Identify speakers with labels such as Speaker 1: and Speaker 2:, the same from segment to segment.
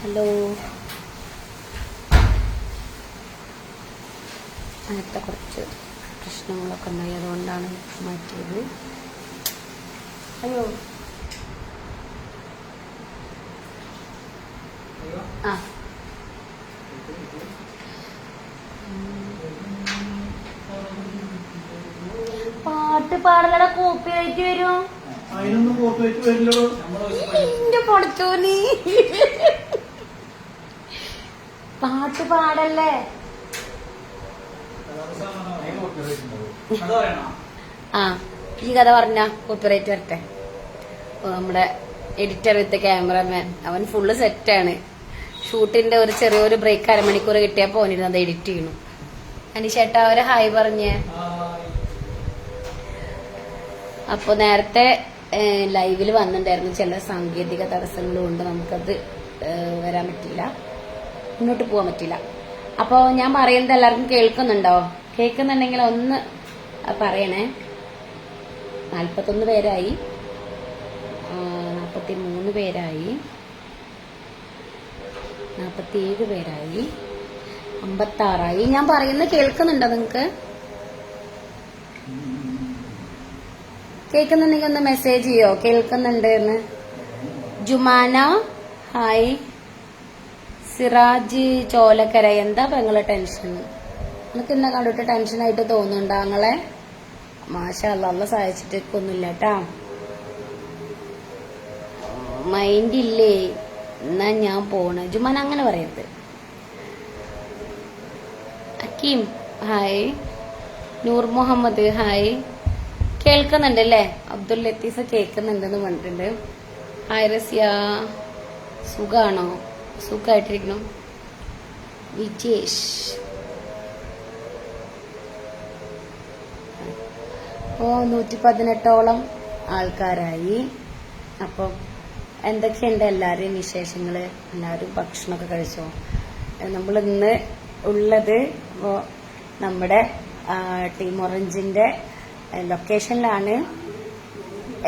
Speaker 1: Hello. നേരത്തെ കുറച്ച് പ്രശ്നങ്ങളൊക്കെ ഉണ്ടായി, അതുകൊണ്ടാണ് മാറ്റിയത്. അയ്യോ ആ പാട്ട് പാടലട കോപ്പി ആയിട്ട് വരും. എന്റെ പൊടച്ചോനി പാട്ട് പാടല്ലേ. ആ ഈ കഥ പറഞ്ഞ കോപ്പിറൈറ്റ് വരട്ടെ. നമ്മുടെ എഡിറ്റർ വിത്ത് ക്യാമറമാൻ അവൻ ഫുള്ള് സെറ്റാണ്. ഷൂട്ടിന്റെ ഒരു ചെറിയൊരു ബ്രേക്ക് അരമണിക്കൂർ കിട്ടിയപ്പോ ഓനിരുന്ന് അത് എഡിറ്റ് ചെയ്യണു. അനിഷേട്ടാ അവരെ ഹായ് പറഞ്ഞേ. അപ്പൊ നേരത്തെ ലൈവിൽ വന്നിട്ടുണ്ടായിരുന്നു, ചില സാങ്കേതിക തടസ്സങ്ങൾ കൊണ്ട് നമുക്കത് വരാൻ പറ്റില്ല, മുന്നോട്ട് പോകാൻ പറ്റില്ല. അപ്പൊ ഞാൻ പറയുന്നത് എല്ലാവർക്കും കേൾക്കുന്നുണ്ടോ? കേൾക്കുന്നുണ്ടെങ്കിൽ ഒന്ന് പറയണേ. 41 പേരായി, 43 പേരായി, 47 പേരായി, 56ആയി. ഞാൻ പറയുന്നത് കേൾക്കുന്നുണ്ടോ നിങ്ങക്ക്? കേൾക്കുന്നുണ്ടെങ്കിൽ ഒന്ന് മെസ്സേജ് ചെയ്യോ കേൾക്കുന്നുണ്ട് എന്ന്. ജുമാന ഹായ്. സിറാജ് ചോലക്കര, എന്താ പെങ്ങളെ ടെൻഷൻ? എനിക്ക് എന്നെ കണ്ടിട്ട് ടെൻഷനായിട്ട് തോന്നുന്നുണ്ടോ നിങ്ങളെ? മാഷാ അല്ലാഹ്, അള്ളാഹ് സഹായിച്ചിട്ടൊന്നുമില്ല കേട്ടാ. മൈൻഡില്ലേ എന്നാ ഞാൻ പോണ. ജുമാന അങ്ങനെ പറയരുത്. അക്കീം ഹായ്. നൂർ മുഹമ്മദ് ഹായ്. കേൾക്കുന്നുണ്ട് അല്ലേ? അബ്ദുൽ ലത്തീഫ് കേൾക്കുന്നുണ്ടെന്ന് പറഞ്ഞിട്ടുണ്ട്. ഹായ് റസിയ, സുഖാണോ? സുഖമായിട്ടിരിക്കണു. വിജേഷ് ഓ 118ഓളം ആൾക്കാരായി. അപ്പം എന്തൊക്കെയുണ്ട് എല്ലാവരെയും വിശേഷങ്ങള്? എല്ലാവരും ഭക്ഷണമൊക്കെ കഴിച്ചോ? നമ്മളിന്ന് ഉള്ളത് നമ്മുടെ ടീം ഓറഞ്ചിന്റെ ലൊക്കേഷനിലാണ്.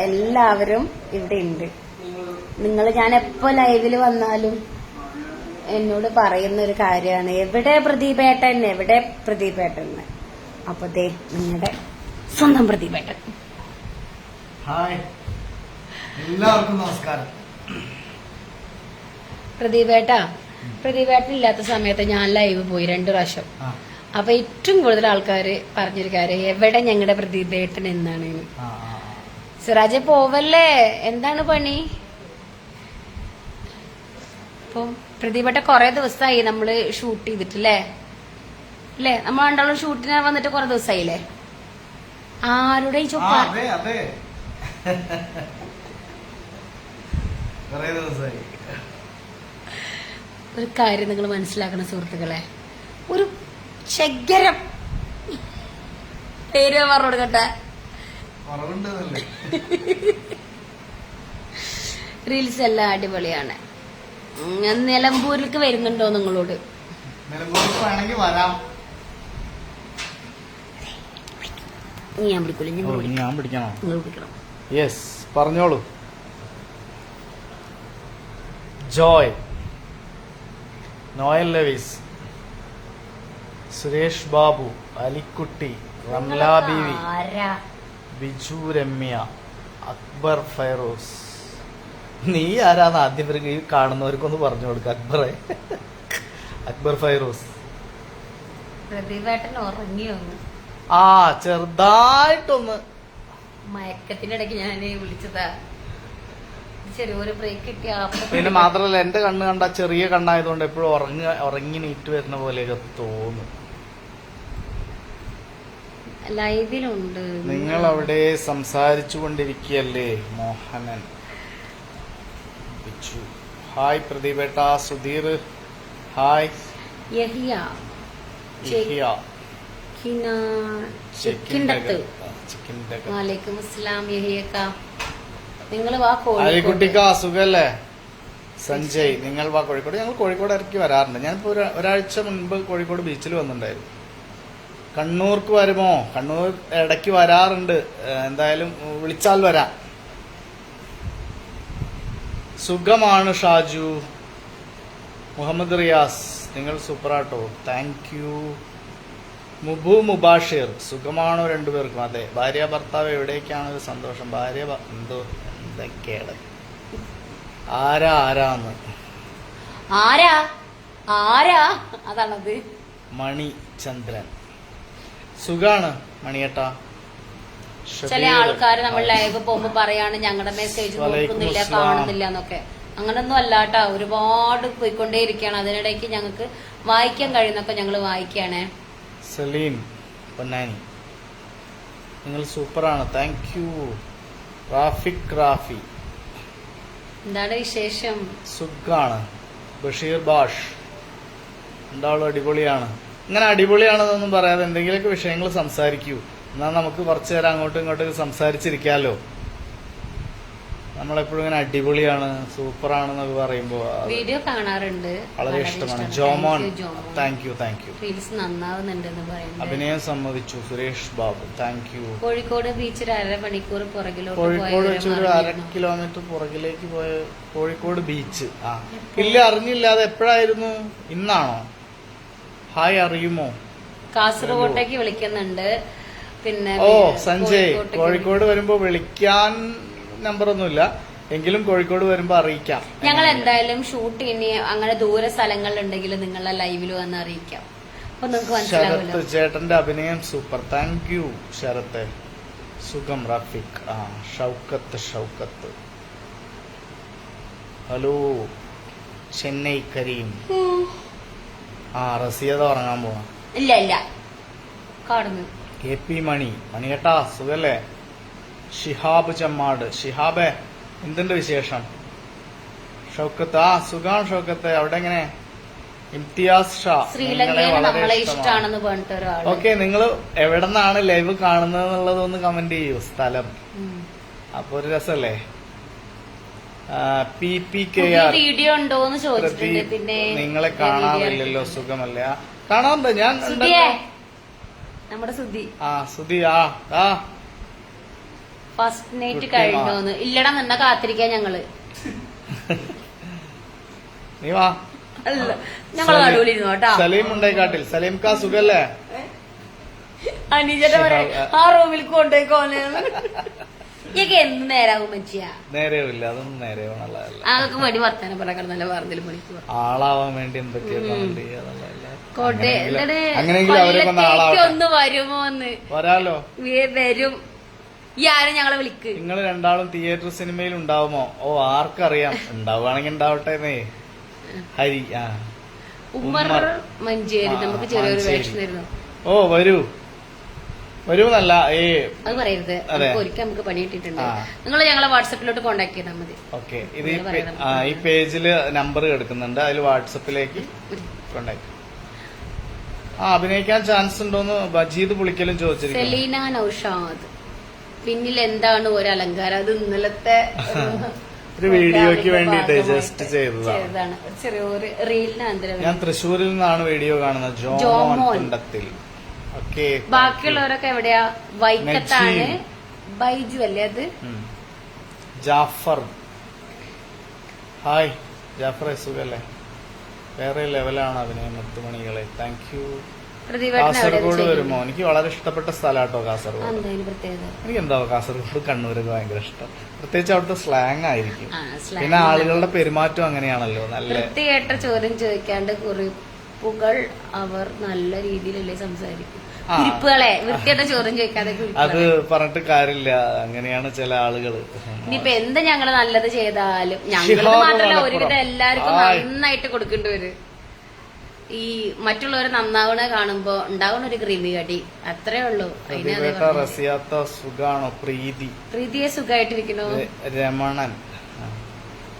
Speaker 1: എല്ലാവരും ഇവിടെ ഉണ്ട്. നിങ്ങൾ ഞാൻ എപ്പോ ലൈവിൽ വന്നാലും എന്നോട് പറയുന്ന ഒരു കാര്യമാണ്, എവിടെ പ്രദീപേട്ടൻ, എവിടെ പ്രദീപേട്ടൻ. അപ്പൊ ദേ നിങ്ങളുടെ സ്വന്തം പ്രദീപേട്ടൻ.
Speaker 2: ഹായ്, എല്ലാവർക്കും നമസ്കാരം.
Speaker 1: പ്രദീപേട്ടൻ ഇല്ലാത്ത സമയത്ത് ഞാൻ ലൈവ് പോയി 2 പ്രാവശ്യം. അപ്പൊ ഏറ്റവും കൂടുതൽ ആൾക്കാര് പറഞ്ഞൊരു കാര്യം, എവിടെ ഞങ്ങളുടെ പ്രദീപേട്ടൻ എന്നാണ്. സിറാജെ പോവല്ലേ, എന്താണ് പണി? ഇപ്പൊ പ്രദീപേട്ടൻ കൊറേ ദിവസമായി നമ്മള് ഷൂട്ട് ചെയ്തിട്ടില്ലേ? അല്ലേ, നമ്മൾ രണ്ടാളും ഷൂട്ടിന് വന്നിട്ട് കൊറേ ദിവസമായില്ലേ? ആരുടെ ഈ ചൊപ്പ? ഒരു കാര്യം നിങ്ങൾ മനസ്സിലാക്കണം സുഹൃത്തുക്കളെ, ഒരു ശകരം പേര് പറഞ്ഞു കൊടുക്കട്ടെ. റീൽസ് എല്ലാം അടിപൊളിയാണ്. ഞാൻ നിലമ്പൂരിലേക്ക് വരുന്നുണ്ടോ നിങ്ങളോട്? ഞാൻ പിടിക്കണം.
Speaker 2: യെസ്, പറഞ്ഞോളൂ. ജോയ്, നോയൽ ലവീസ്, സുരേഷ് ബാബു, അലിക്കുട്ടി, റംല ബീവി, ബിജു രമ്യ, അക്ബർ ഫൈറോസ്. നീ ആരാന്ന് ആദ്യം കാണുന്നവർക്കൊന്ന് പറഞ്ഞു കൊടുക്ക. അക്ബർ ഫൈറോസ്.
Speaker 1: പ്രതിഭേട്ടൻ ഉറങ്ങിയോ?
Speaker 2: ആ, ചെറുതായിട്ടൊന്ന്
Speaker 1: മയക്കത്തിനിടയ്ക്ക് ഞാൻ വിളിച്ചതാ. ചെറിയൊരു ബ്രേക്ക് കിട്ടിയ.
Speaker 2: പിന്നെ മാത്രല്ല, എന്റെ കണ്ണ് കണ്ട ചെറിയ കണ്ണായതുകൊണ്ട് എപ്പോഴും ഉറങ്ങി നീറ്റ് വരുന്ന പോലെയൊക്കെ തോന്നും.
Speaker 1: ലൈവിലുണ്ട്.
Speaker 2: നിങ്ങൾ അവിടെ സംസാരിച്ചു കൊണ്ടിരിക്കുകയല്ലേ? മോഹനൻ, ബിച്ചു ഹായ്. പ്രദീപേട്ട, സുധീർ ഹായ്.
Speaker 1: യഹിയ വാലേക്കും അസ്സലാം. യഹിയക്ക നിങ്ങൾ വാ.
Speaker 2: അരിക്കുട്ടിക്ക സുഖല്ലേ? സഞ്ജയ് നിങ്ങൾ വാ കോഴിക്കോട്. ഞങ്ങൾ കോഴിക്കോട് ഇറക്കി വരാറുണ്ട്. ഞാനിപ്പോ ഒരാഴ്ച മുൻപ് കോഴിക്കോട് ബീച്ചിൽ വന്നിട്ടുണ്ടായിരുന്നു. കണ്ണൂർക്ക് വരുമോ? കണ്ണൂർ ഇടയ്ക്ക് വരാറുണ്ട്. എന്തായാലും വിളിച്ചാൽ വരാം. സുഖമാണ് ഷാജു. മുഹമ്മദ് റിയാസ് നിങ്ങൾ സൂപ്പറാട്ടോ, താങ്ക് യു. മുബു മുബാഷിർ സുഖമാണോ രണ്ടുപേർക്കും? അതെ. ഭാര്യ ഭർത്താവ് എവിടേക്കാണ് ഒരു സന്തോഷം? ഭാര്യ എന്തോ എന്തൊക്കെയാണ് ആരാന്ന്
Speaker 1: ആരാ അതാണത്.
Speaker 2: മണിചന്ദ്രൻ സുഖാണ് മണിയേട്ടാ.
Speaker 1: ചില ആൾക്കാർ നമ്മൾ ലൈവ് പോകുമ്പോ പറയാണ് ഞങ്ങളുടെ മെസ്സേജ് നോക്കുന്നില്ല കാണുന്നില്ല എന്നൊക്കെ. അങ്ങനൊന്നും അല്ലാട്ടാ, ഒരുപാട് പോയിക്കൊണ്ടേയിരിക്കുകയാണ്. അതിനിടയ്ക്ക് ഞങ്ങൾക്ക് വായിക്കാൻ കഴിയുന്നൊക്കെ ഞങ്ങൾ വായിക്കുകയാണേ.
Speaker 2: സലീം പൊന്നാനി നിങ്ങൾ സൂപ്പറാണ്, താങ്ക് യു. റാഫി
Speaker 1: എന്താണ് വിശേഷം?
Speaker 2: സുഖാണ്. ബഷീർ ബാഷ് എന്താളും അടിപൊളിയാണ്. ഇങ്ങനെ അടിപൊളിയാണെന്നൊന്നും പറയാതെ എന്തെങ്കിലുമൊക്കെ വിഷയങ്ങൾ സംസാരിക്കൂ. എന്നാൽ നമുക്ക് കുറച്ചു നേരം അങ്ങോട്ടും ഇങ്ങോട്ടും സംസാരിച്ചിരിക്കാമല്ലോ. നമ്മളെപ്പോഴും ഇങ്ങനെ അടിപൊളിയാണ് സൂപ്പറാണെന്നൊക്കെ പറയുമ്പോ
Speaker 1: വീഡിയോ കാണാറുണ്ട്,
Speaker 2: വളരെ ഇഷ്ടമാണ്. Jomon thank you.
Speaker 1: റീൽസ് നന്നാവുന്നുണ്ടെന്ന് പറയുന്നത്.
Speaker 2: അഭിനയം സമ്മതിച്ചു. Suresh Babu thank you.
Speaker 1: കോഴിക്കോട് ബീച്ചിൽ 1/2 മണിക്കൂർ പുറകിലോട്ട്
Speaker 2: കോഴിക്കോട് വെച്ചൊരു 1/2 കിലോമീറ്റർ പുറകിലേക്ക് പോയ കോഴിക്കോട് ബീച്ച്. ഇല്ല, അറിഞ്ഞില്ല. അത് എപ്പോഴായിരുന്നു? ഇന്നാണോ? ഹായ്, അറിയുമോ?
Speaker 1: കാസർഗോട്ടേക്ക് വിളിക്കുന്നുണ്ട്. പിന്നെ
Speaker 2: സഞ്ജയ് കോഴിക്കോട് വരുമ്പോ വിളിക്കാൻ നമ്പറൊന്നുമില്ല, എങ്കിലും കോഴിക്കോട് വരുമ്പോ അറിയിക്കാം.
Speaker 1: ഞങ്ങൾ എന്തായാലും ഷൂട്ട് ഇനി അങ്ങനെ ദൂര സ്ഥലങ്ങളിലുണ്ടെങ്കിൽ നിങ്ങളെ ലൈവിൽ വന്ന് അറിയിക്കാം. അപ്പൊ നിങ്ങൾക്ക് മനസ്സിലാവുമല്ലോ.
Speaker 2: ശരത്ത് ചേട്ടന്റെ അഭിനയം സൂപ്പർ, താങ്ക് യു ശരത്തെ. സുഖം റഫീഖ്. ഷൗക്കത്ത് ഹലോ. ചെന്നൈ കരീം. റസിയത ഉറങ്ങാൻ പോണം.
Speaker 1: ഇല്ല കാണുന്നു.
Speaker 2: കെ പി മണിയേട്ടാ സുഖല്ലേ? ഷിഹാബ് ചമ്മാട്. ഷിഹാബേ എന്തുണ്ട് വിശേഷം? ഷൗക്കത്ത് സുഖാണ് ഷൗക്കത്ത്. അവിടെ എങ്ങനെ? ഇംതിയാസ് ഷാ
Speaker 1: ശ്രീലങ്കയിൽ നമ്മളെ ഇഷ്ടമാണെന്ന് പറഞ്ഞിട്ട് ഒരാൾ.
Speaker 2: ഓക്കെ, നിങ്ങൾ എവിടെ നിന്നാണ് ലൈവ് കാണുന്നത് എന്നുള്ളതൊന്ന് കമന്റ് ചെയ്യൂ, സ്ഥലം. അപ്പൊ ഒരു രസല്ലേ? PPKR
Speaker 1: വീഡിയോ ഉണ്ടോന്ന് ചോദിച്ചിട്ടുണ്ട്. പിന്നെ
Speaker 2: നിങ്ങളെ കാണാറില്ലല്ലോ, സുഖമല്ല? കാണാറുണ്ട് ഞാൻ.
Speaker 1: നമ്മുടെ സുധി.
Speaker 2: സുധി
Speaker 1: ഫസ്റ്റ് നൈറ്റ് കഴിഞ്ഞോന്ന്? ഇല്ലടാ, നിന്നെ കാത്തിരിക്കാൻ ഞങ്ങള്.
Speaker 2: നീ വാ.
Speaker 1: അല്ല, ഞങ്ങള് നടുവിലിരുന്നു കേട്ടോ.
Speaker 2: സലീം ഉണ്ടായിക്കാട്ടിൽ. സലീം കാ സുഖല്ലേ?
Speaker 1: അനീജന്റെ ആ റൂമിൽ കൊണ്ടുപോയിക്കോന്ന്. ഇതൊക്കെ എന്ത് നേരാകും മച്ചിയാ?
Speaker 2: നേരെയില്ല, അതൊന്നും നേരെയാവണല്ല.
Speaker 1: അതൊക്കെ മടി വർത്താനം പറയാൻ നല്ല പറഞ്ഞില്ല മണിക്കൂർ
Speaker 2: ആളാവാൻ വേണ്ടി എന്തൊക്കെയാ
Speaker 1: ഒന്ന് വരുമോ എന്ന്
Speaker 2: വരാലോ.
Speaker 1: വരും. ഈ ആരും ഞങ്ങളെ വിളിക്ക്.
Speaker 2: നിങ്ങൾ രണ്ടാളും തിയേറ്റർ സിനിമയിൽ ഉണ്ടാവുമോ? ആർക്കറിയാം, ഉണ്ടാവുകയാണെങ്കിൽ ഉണ്ടാവട്ടെ. ഹരി
Speaker 1: ഉമ്മർ മഞ്ചേരി നമുക്ക് ചെറിയൊരു വേഷം തരുന്നു.
Speaker 2: വരൂന്നല്ല
Speaker 1: അത് പറയരുത്. ഒരിക്കൽ നമുക്ക് പണി കിട്ടിയിട്ടുണ്ട്. നിങ്ങൾ ഞങ്ങളെ വാട്സപ്പിലോട്ട് കോണ്ടാക്ട് ചെയ്താൽ മതി.
Speaker 2: ഓക്കെ, ഇത് ഈ പേജില് നമ്പർ എടുക്കുന്നുണ്ട്, അതിൽ വാട്സപ്പിലേക്ക് കോണ്ടാക്ട്. അഭിനയിക്കാൻ ചാൻസ് ഉണ്ടോന്ന് മജീദ് പുളിക്കലും ചോദിച്ചിരിക്കുന്നു.
Speaker 1: സെലീന നൌഷാദ്. പിന്നിൽ എന്താണ് ഒരു അലങ്കാരം? അത് ഇന്നലത്തെ
Speaker 2: ഒരു വീഡിയോക്ക് വേണ്ടിട്ട് ജസ്റ്റ് ചെയ്തതാണ്.
Speaker 1: ചെറിയൊരു റീലിന്.
Speaker 2: ഞാൻ തൃശ്ശൂരിൽ നിന്നാണ് വീഡിയോ കാണുന്നത്. ജോമോണ്ടത്തിൽ. ഓക്കെ,
Speaker 1: ബാക്കിയുള്ളവരൊക്കെ എവിടെയാ? വൈക്കത്താണ്. ബൈജു അല്ലേ അത്?
Speaker 2: ജാഫർ. ഹായ് ജാഫറെ, സുഖല്ലേ? വേറെ ലെവലാണ് അഭിനയം. 10 മണികളെ താങ്ക് യു. കാസർഗോഡ് വരുമോ? എനിക്ക് വളരെ ഇഷ്ടപ്പെട്ട സ്ഥലാട്ടോ കാസർഗോഡ്. എനിക്ക് എന്താ കാസർഗോഡ് കണ്ണൂരൊക്കെ ഭയങ്കര ഇഷ്ടം. പ്രത്യേകിച്ച് അവിടുത്തെ സ്ലാങ് ആയിരിക്കും. പിന്നെ ആളുകളുടെ പെരുമാറ്റം അങ്ങനെയാണല്ലോ. നല്ല
Speaker 1: വൃത്തികെട്ട ചോദ്യം ചോദിക്കാണ്ട് കുറിപ്പുകൾ അവർ നല്ല രീതിയിലല്ലേ സംസാരിക്കും. കുറിപ്പുകളെ വൃത്തികെട്ട ചോദ്യം ചോദിക്കാതെ
Speaker 2: അത് പറഞ്ഞിട്ട് കാര്യമില്ല. അങ്ങനെയാണ് ചില ആളുകൾ.
Speaker 1: ഇനിയിപ്പൊ എന്ത് ഞങ്ങള് നല്ലത് ചെയ്താലും ഞങ്ങളത് മാത്രല്ല, ഒരുവിധം എല്ലാവർക്കും നന്നായിട്ട് കൊടുക്കേണ്ടി വരും. ഈ മറ്റുള്ളവരെ നന്നാവണ കാണുമ്പോ ഉണ്ടാവണ ഒരു ക്രീമി കടി, അത്രേ ഉള്ളൂ.
Speaker 2: സുഖാണോ?
Speaker 1: പ്രീതിയെ സുഖമായിട്ടിരിക്കണോ?
Speaker 2: രമണൻ.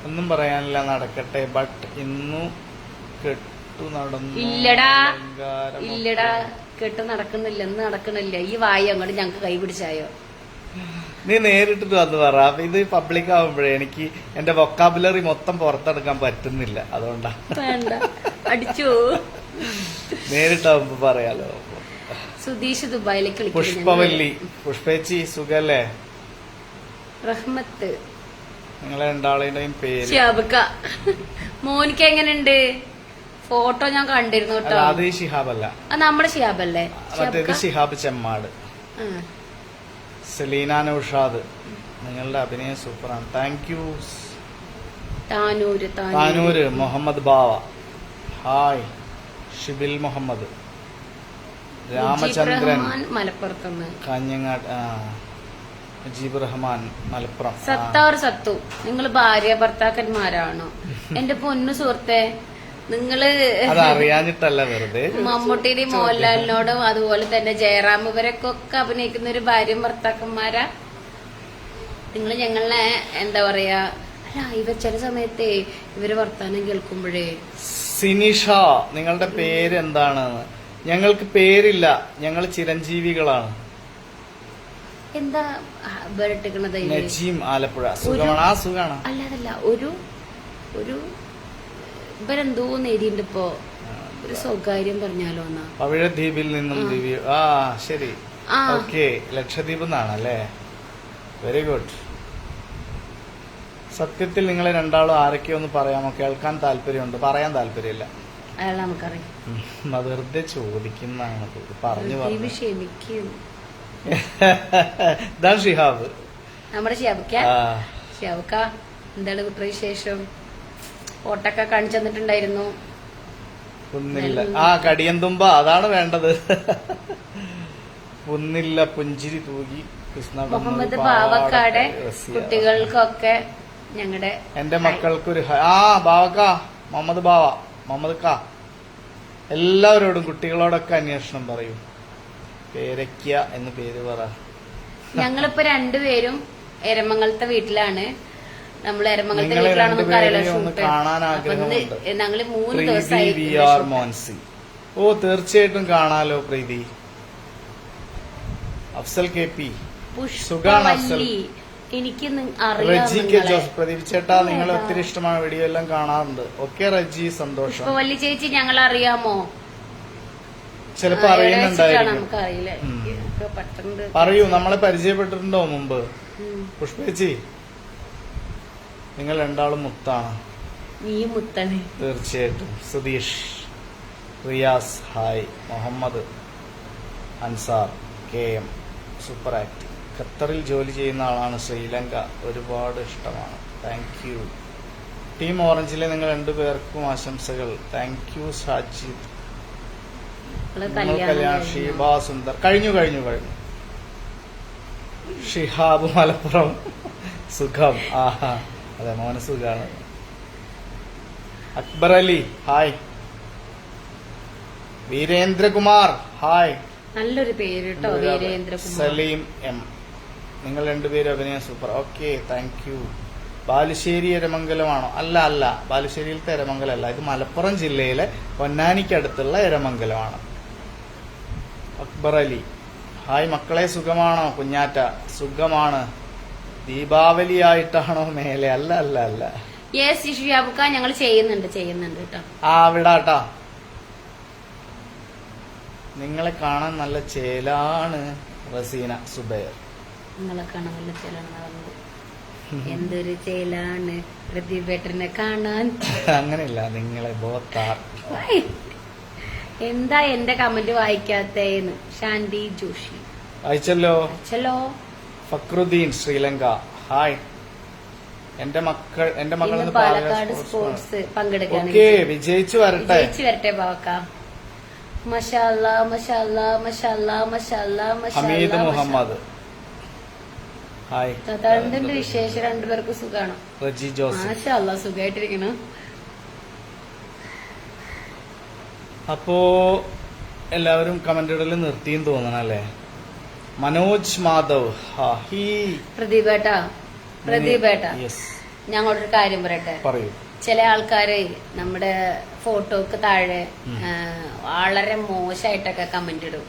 Speaker 2: ഒന്നും പറയാനില്ല, നടക്കട്ടെ. ബട്ട് ഇന്നു കെട്ടു നടന്നു.
Speaker 1: ഇല്ലടാ കെട്ട് നടക്കുന്നില്ല, ഇന്ന് നടക്കണില്ല. ഈ വായ അങ്ങോട്ട് ഞങ്ങക്ക് കൈ പിടിച്ചായോ?
Speaker 2: നീ നേരിട്ടിട്ട് വന്ന് പറ. ഇത് പബ്ലിക് ആവുമ്പോഴേ എനിക്ക് എന്റെ വൊക്കാബുലറി മൊത്തം പുറത്തെടുക്കാൻ പറ്റുന്നില്ല, അതുകൊണ്ടാ.
Speaker 1: വേണ്ട, അടിച്ചു.
Speaker 2: നേരിട്ടാവുമ്പോ പറയാലോ.
Speaker 1: സുധീഷ് ദുബായിലേക്ക്.
Speaker 2: പുഷ്പവല്ലി. പുഷ്പേച്ചി സുഖല്ലേ?
Speaker 1: റഹ്മത്ത്.
Speaker 2: നിങ്ങളെ രണ്ടാളുടെയും പേര്?
Speaker 1: ഷാബക്ക. മോനിക്ക് എങ്ങനെയുണ്ട്? ഫോട്ടോ ഞാൻ കണ്ടിരുന്നു
Speaker 2: അല്ല,
Speaker 1: കേട്ടോ.
Speaker 2: അത് ഈ ഷിഹാബല്ല,
Speaker 1: അത് നമ്മുടെ ഷിയാബല്ലേ?
Speaker 2: മറ്റേത് ഷിഹാബ് ചെമ്മാട്. സെലീന നൗഷാദ്, നിങ്ങളുടെ അഭിനയം സൂപ്പറാണ്. Thank you. Tanur Muhammad Bava, hi. Shibil Muhammad, Ramachandran
Speaker 1: മലപ്പുറത്തുനിന്ന്,
Speaker 2: കാഞ്ഞങ്ങാട്, മുജീബ് റഹ്മാൻ മലപ്പുറം.
Speaker 1: സത്താർ സത്തു, നിങ്ങൾ ഭാര്യ ഭർത്താക്കന്മാരാണോ? എന്റെ പൊന്നു സുഹൃത്തെ, നിങ്ങള്
Speaker 2: അതറിയാഞ്ഞിട്ടല്ല, വെറുതെ
Speaker 1: മമ്മൂട്ടിയുടെയും മോഹൻലാലിനോടും അതുപോലെ തന്നെ ജയറാം ഇവരൊക്കെ അഭിനയിക്കുന്ന ഒരു ഭാര്യയും ഭർത്താക്കന്മാരാ. നിങ്ങൾ ഞങ്ങളെ എന്താ പറയാ, അല്ല ഇവർ ചില സമയത്തെ ഇവര് വർത്താനം കേൾക്കുമ്പോഴേ.
Speaker 2: സിനിഷ, നിങ്ങളുടെ പേര് എന്താണ്? ഞങ്ങൾക്ക് പേരില്ല, ഞങ്ങൾ ചിരഞ്ജീവികളാണ്.
Speaker 1: എന്താ ബെറിട്ടിക്കണത്?
Speaker 2: നജീം ആലപ്പുഴ, സുഖമാണ്. ആ സുഖാണ്.
Speaker 1: അല്ലാതല്ല, ഒരു ഇവരെന്തോ നേരിയുണ്ട് ഇപ്പോ, ഒരു സ്വകാര്യം പറഞ്ഞാലോ എന്നാ.
Speaker 2: പവിഴദ്വീപിൽ നിന്നും ദിവ്യ. ആ ശരി, ഓക്കെ. ലക്ഷദ്വീപ് നിന്നാണല്ലേ? Very good. സത്യത്തിൽ നിങ്ങളെ രണ്ടാളും ആരൊക്കെയോ ഒന്ന് പറയാമോ? കേൾക്കാൻ താല്പര്യമുണ്ട്, പറയാൻ താല്പര്യമില്ല.
Speaker 1: അയാൾ നമുക്കറിയാം.
Speaker 2: വെറുതെ ചോദിക്കുന്നതാണ്, പറഞ്ഞു പറഞ്ഞു.
Speaker 1: ക്ഷമിക്കും.
Speaker 2: ഇതാണ് ഷിഹാബ്,
Speaker 1: നമ്മുടെ ഷിയാബക്ക. ഷിയാബക്ക, എന്താണ് കുട്ടി വിശേഷം? ഫോട്ടൊക്കെ കാണിച്ചു തന്നിട്ടുണ്ടായിരുന്നു.
Speaker 2: കുന്നില്ല, കടിയന്തുമ്പ, അതാണ് വേണ്ടത്. കുന്നില്ല പുഞ്ചിരി തൂകി
Speaker 1: മുഹമ്മദ് ബാവക്കാടെ കുട്ടികൾക്കൊക്കെ ഞങ്ങളുടെ,
Speaker 2: എന്റെ മക്കൾക്കൊരു ബാവക്ക, മുഹമ്മദ് ബാവ, മുഹമ്മദ് ക, എല്ലാവരോടും കുട്ടികളോടൊക്കെ അന്വേഷണം പറയൂ. പേരയ്ക്ക എന്ന് പേര് പറ.
Speaker 1: ഞങ്ങളിപ്പോ രണ്ടുപേരും എരമംഗലത്തെ വീട്ടിലാണ്. നമ്മൾ എരമംഗലത്തെ വീട്ടിലാണ്, നമുക്കറിയാലോ ഷൂട്ട്. ഞങ്ങള് 3 ദിവസമായി.
Speaker 2: ഓ തീർച്ചയായിട്ടും കാണാലോ പ്രീതി. അഫ്സൽ കെ പി, സുഖാണ് അഫ്സൽ.
Speaker 1: എനിക്ക്
Speaker 2: റജിക്ക് ജോസ്, പ്രദീപ് ചേട്ടാ നിങ്ങൾ ഒത്തിരി ഇഷ്ടമാണ്, വീഡിയോ എല്ലാം കാണാറുണ്ട്. ഓക്കെ റജി, സന്തോഷം.
Speaker 1: വല്യ ചേച്ചി ഞങ്ങൾ അറിയാമോ?
Speaker 2: ചിലപ്പോ അറിയുന്നുണ്ടായിരിക്കും,
Speaker 1: നമുക്കറിയില്ല.
Speaker 2: പറയൂ, നമ്മളെ പരിചയപ്പെട്ടിട്ടുണ്ടോ മുമ്പ്? പുഷ്പേച്ചി, നിങ്ങൾ രണ്ടാളും മുത്താണ്.
Speaker 1: നീ മുത്താണ്.
Speaker 2: തീർച്ചയായിട്ടും. Sudheesh, Riyas, hi. Muhammad Ansar, KM, super act. ഖത്തറിൽ ജോലി ചെയ്യുന്ന ആളാണ്. ശ്രീലങ്ക, ഒരുപാട് ഇഷ്ടമാണ്. Thank you. ടീം ഓറഞ്ചിലെ നിങ്ങൾ രണ്ടുപേർക്കും ആശംസകൾ. Thank you Sajid. കല്യാൺ, ഷീബ സുന്ദർ. കഴിഞ്ഞു. ഷിഹാബ് മലപ്പുറം, സുഖം. ആഹാ, അതെ മോന സുഖാണ്. അക്ബർ അലി, ഹായ്. വീരേന്ദ്രകുമാർ, ഹായ്.
Speaker 1: നല്ലൊരു പേര് കേട്ടോ, വീരേന്ദ്രകുമാർ.
Speaker 2: സലീം M, നിങ്ങൾ രണ്ടുപേരും അഭിനയം super. Okay, thank you. Balussery എരമംഗലമാണോ? അല്ല, ബാലുശ്ശേരിയിലത്തെ എരമംഗലല്ല, ഇത് മലപ്പുറം ജില്ലയിലെ പൊന്നാനിക്കടുത്തുള്ള എരമംഗലമാണ്. അക്ബർ അലി, ഹായ് മക്കളെ, സുഖമാണോ? കുഞ്ഞാറ്റ, സുഖമാണ്. ദീപാവലി ആയിട്ടാണോ മേലെ? അല്ല.
Speaker 1: യെസ് ഷിയാബുക്ക, ഞങ്ങൾ ചെയ്യുന്നുണ്ട് കേട്ടോ.
Speaker 2: വിടാട്ടാ. നിങ്ങളെ കാണാൻ നല്ല ചേലാണ്. റസീന സുബൈർ,
Speaker 1: നിങ്ങളെ കാണാൻ നല്ല ചേലാണ്. എന്തൊരു ചേലാണ് പ്രതിഭേട്ടനെ കാണാൻ.
Speaker 2: അങ്ങനെയല്ല, നിങ്ങളെ ബോത്താർ.
Speaker 1: എന്താ എന്റെ കമന്റ് വായിക്കാത്തേന്ന്? ശാന്തി ജോഷി
Speaker 2: അയച്ചല്ലോ. ഫക്രുദ്ദീൻ, ശ്രീലങ്ക, ഹായ്. എന്റെ മകൾ
Speaker 1: പാലക്കാട് സ്പോർട്സ് പങ്കെടുക്കാൻ
Speaker 2: വിജയിച്ചു വരട്ടെ
Speaker 1: ബാവക്ക. മഷാല്ലാ.
Speaker 2: ഹമീദ് മുഹമ്മദ്, ഹായ്.
Speaker 1: തന്റെ വിശേഷം രണ്ടുപേർക്ക് സുഖാണോ?
Speaker 2: റജി ജോസ്,
Speaker 1: മാഷാല്ലാ, സുഖായിട്ടിരിക്കണം.
Speaker 2: അപ്പോ എല്ലാവരും കമന്റ് ഇടല് നിർത്തിയും തോന്നണല്ലേ? മനോജ് മാധവ്,
Speaker 1: പ്രദീപേട്ടാ, ഞങ്ങളൊരു കാര്യം പറയട്ടെ.
Speaker 2: പറയൂ.
Speaker 1: ചില ആൾക്കാര് നമ്മുടെ ഫോട്ടോക്ക് താഴെ വളരെ മോശമായിട്ടൊക്കെ കമന്റ് ഇടും.